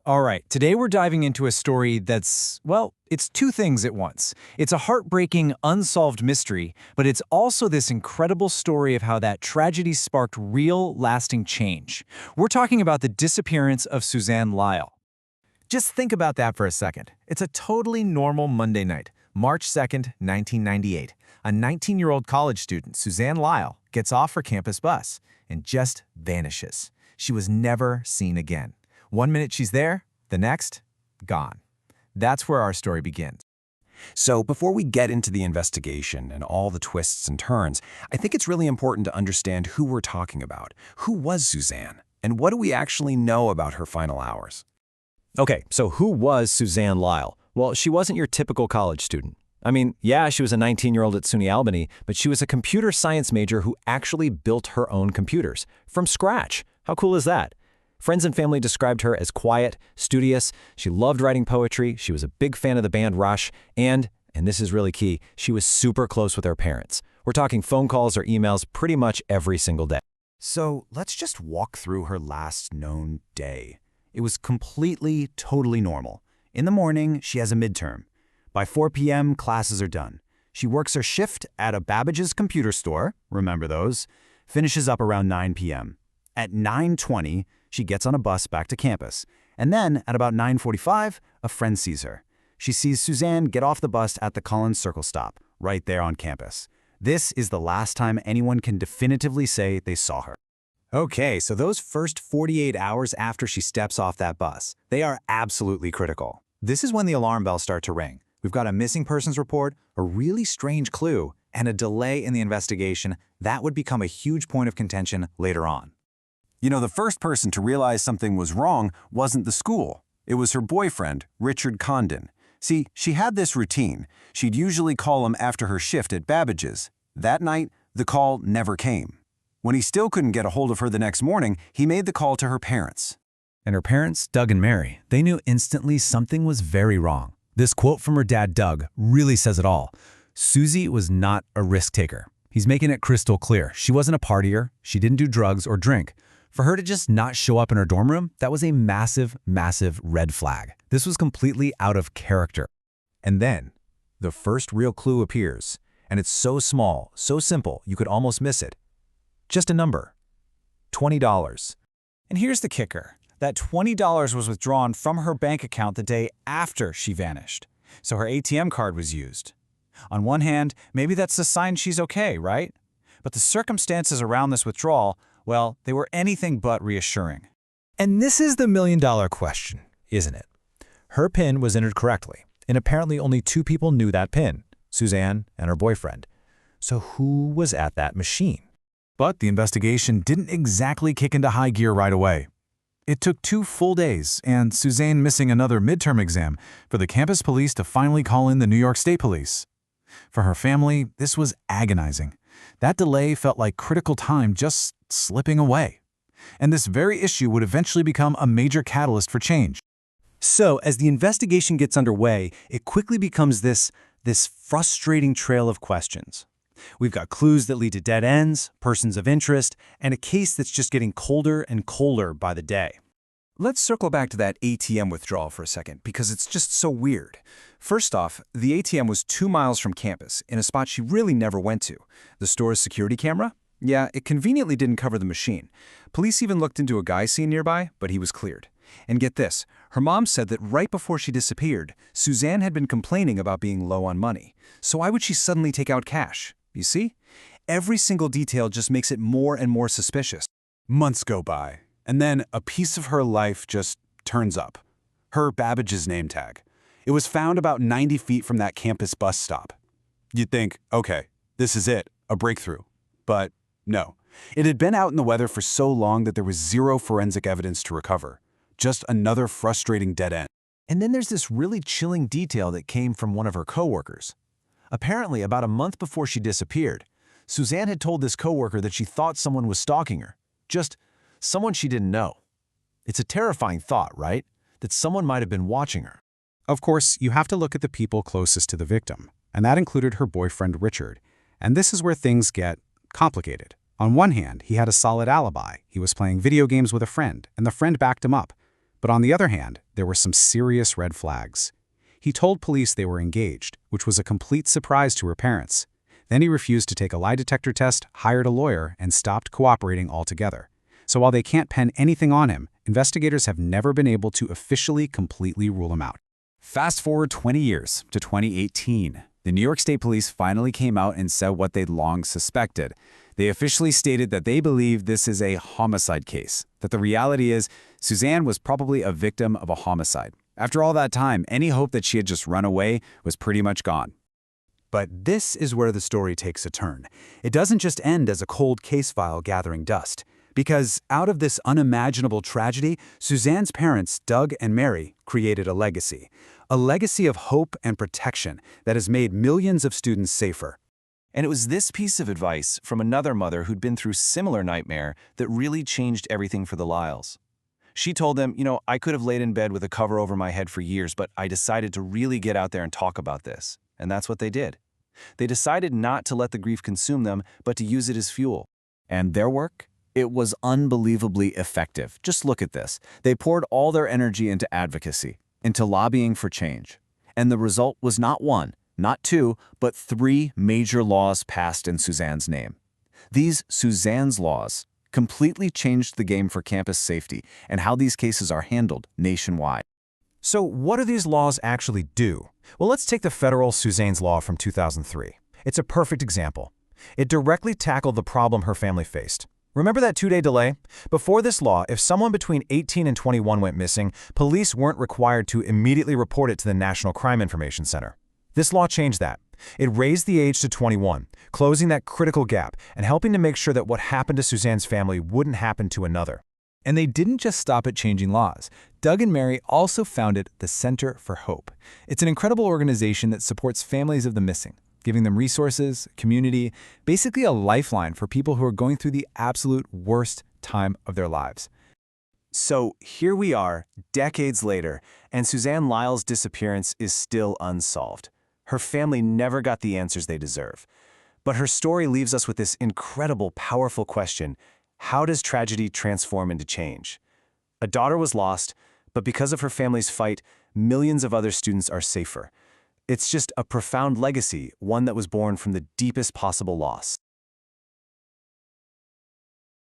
All right, today we're diving into a story that's, well, it's two things at once. It's a heartbreaking, unsolved mystery, but it's also this incredible story of how that tragedy sparked real, lasting change. We're talking about the disappearance of Suzanne Lyall. Just think about that for a second. It's a totally normal Monday night, March 2nd, 1998. A 19-year-old college student, Suzanne Lyall, gets off her campus bus and just vanishes. She was never seen again. 1 minute she's there, the next, gone. That's where our story begins. So before we get into the investigation and all the twists and turns, I think it's really important to understand who we're talking about. Who was Suzanne? And what do we actually know about her final hours? Okay, so who was Suzanne Lyall? Well, she wasn't your typical college student. I mean, yeah, she was a 19-year-old at SUNY Albany, but she was a computer science major who actually built her own computers from scratch. How cool is that? Friends and family described her as quiet, studious. She loved writing poetry. She was a big fan of the band Rush. And this is really key, she was super close with her parents. We're talking phone calls or emails pretty much every single day. So let's just walk through her last known day. It was completely, totally normal. In the morning, she has a midterm. By 4 p.m., classes are done. She works her shift at a Babbage's computer store, remember those, finishes up around 9 p.m. At 9:20, she gets on a bus back to campus. And then, at about 9:45, a friend sees her. She sees Suzanne get off the bus at the Collins Circle stop, right there on campus. This is the last time anyone can definitively say they saw her. Okay, so those first 48 hours after she steps off that bus, they are absolutely critical. This is when the alarm bells start to ring. We've got a missing persons report, a really strange clue, and a delay in the investigation that would become a huge point of contention later on. You know, the first person to realize something was wrong wasn't the school. It was her boyfriend, Richard Condon. See, she had this routine. She'd usually call him after her shift at Babbage's. That night, the call never came. When he still couldn't get a hold of her the next morning, he made the call to her parents. And her parents, Doug and Mary, they knew instantly something was very wrong. This quote from her dad, Doug, really says it all. Susie was not a risk taker. He's making it crystal clear. She wasn't a partier. She didn't do drugs or drink. For her to just not show up in her dorm room, that was a massive, massive red flag. This was completely out of character. And then, the first real clue appears. And it's so small, so simple, you could almost miss it. Just a number. $20. And here's the kicker. That $20 was withdrawn from her bank account the day after she vanished. So her ATM card was used. On one hand, maybe that's a sign she's okay, right? But the circumstances around this withdrawal, well, they were anything but reassuring. And this is the million-dollar question, isn't it? Her PIN was entered correctly, and apparently only two people knew that PIN, Suzanne and her boyfriend. So who was at that machine? But the investigation didn't exactly kick into high gear right away. It took 2 full days, and Suzanne missing another midterm exam, for the campus police to finally call in the New York State Police. For her family, this was agonizing. That delay felt like critical time just slipping away. And this very issue would eventually become a major catalyst for change. So, as the investigation gets underway, it quickly becomes this frustrating trail of questions. We've got clues that lead to dead ends, persons of interest, and a case that's just getting colder and colder by the day. Let's circle back to that ATM withdrawal for a second, because it's just so weird. First off, the ATM was 2 miles from campus, in a spot she really never went to. The store's security camera? Yeah, it conveniently didn't cover the machine. Police even looked into a guy seen nearby, but he was cleared. And get this, her mom said that right before she disappeared, Suzanne had been complaining about being low on money. So why would she suddenly take out cash? You see? Every single detail just makes it more and more suspicious. Months go by, and then a piece of her life just turns up. Her Babbage's name tag. It was found about 90 feet from that campus bus stop. You'd think, okay, this is it, a breakthrough. But no. It had been out in the weather for so long that there was zero forensic evidence to recover. Just another frustrating dead end. And then there's this really chilling detail that came from one of her coworkers. Apparently, about a month before she disappeared, Suzanne had told this coworker that she thought someone was stalking her. Just someone she didn't know. It's a terrifying thought, right? That someone might have been watching her. Of course, you have to look at the people closest to the victim, and that included her boyfriend, Richard. And this is where things get complicated. On one hand, he had a solid alibi. He was playing video games with a friend, and the friend backed him up. But on the other hand, there were some serious red flags. He told police they were engaged, which was a complete surprise to her parents. Then he refused to take a lie detector test, hired a lawyer, and stopped cooperating altogether. So while they can't pen anything on him, investigators have never been able to officially completely rule him out. Fast forward 20 years to 2018. The New York State Police finally came out and said what they'd long suspected. They officially stated that they believe this is a homicide case, that the reality is Suzanne was probably a victim of a homicide. After all that time, any hope that she had just run away was pretty much gone. But this is where the story takes a turn. It doesn't just end as a cold case file gathering dust. Because out of this unimaginable tragedy, Suzanne's parents, Doug and Mary, created a legacy. A legacy of hope and protection that has made millions of students safer. And it was this piece of advice from another mother who'd been through similar nightmare that really changed everything for the Lyalls. She told them, I could have laid in bed with a cover over my head for years, but I decided to really get out there and talk about this. And that's what they did. They decided not to let the grief consume them, but to use it as fuel. And their work? It was unbelievably effective. Just look at this. They poured all their energy into advocacy, into lobbying for change. And the result was not one, not two, but 3 major laws passed in Suzanne's name. These Suzanne's laws completely changed the game for campus safety and how these cases are handled nationwide. So what do these laws actually do? Well, let's take the federal Suzanne's Law from 2003. It's a perfect example. It directly tackled the problem her family faced. Remember that 2-day delay? Before this law, if someone between 18 and 21 went missing, police weren't required to immediately report it to the National Crime Information Center. This law changed that. It raised the age to 21, closing that critical gap and helping to make sure that what happened to Suzanne's family wouldn't happen to another. And they didn't just stop at changing laws. Doug and Mary also founded the Center for Hope. It's an incredible organization that supports families of the missing, giving them resources, community, basically a lifeline for people who are going through the absolute worst time of their lives. So here we are, decades later, and Suzanne Lyall's disappearance is still unsolved. Her family never got the answers they deserve. But her story leaves us with this incredible, powerful question: how does tragedy transform into change? A daughter was lost, but because of her family's fight, millions of other students are safer. It's just a profound legacy, one that was born from the deepest possible loss.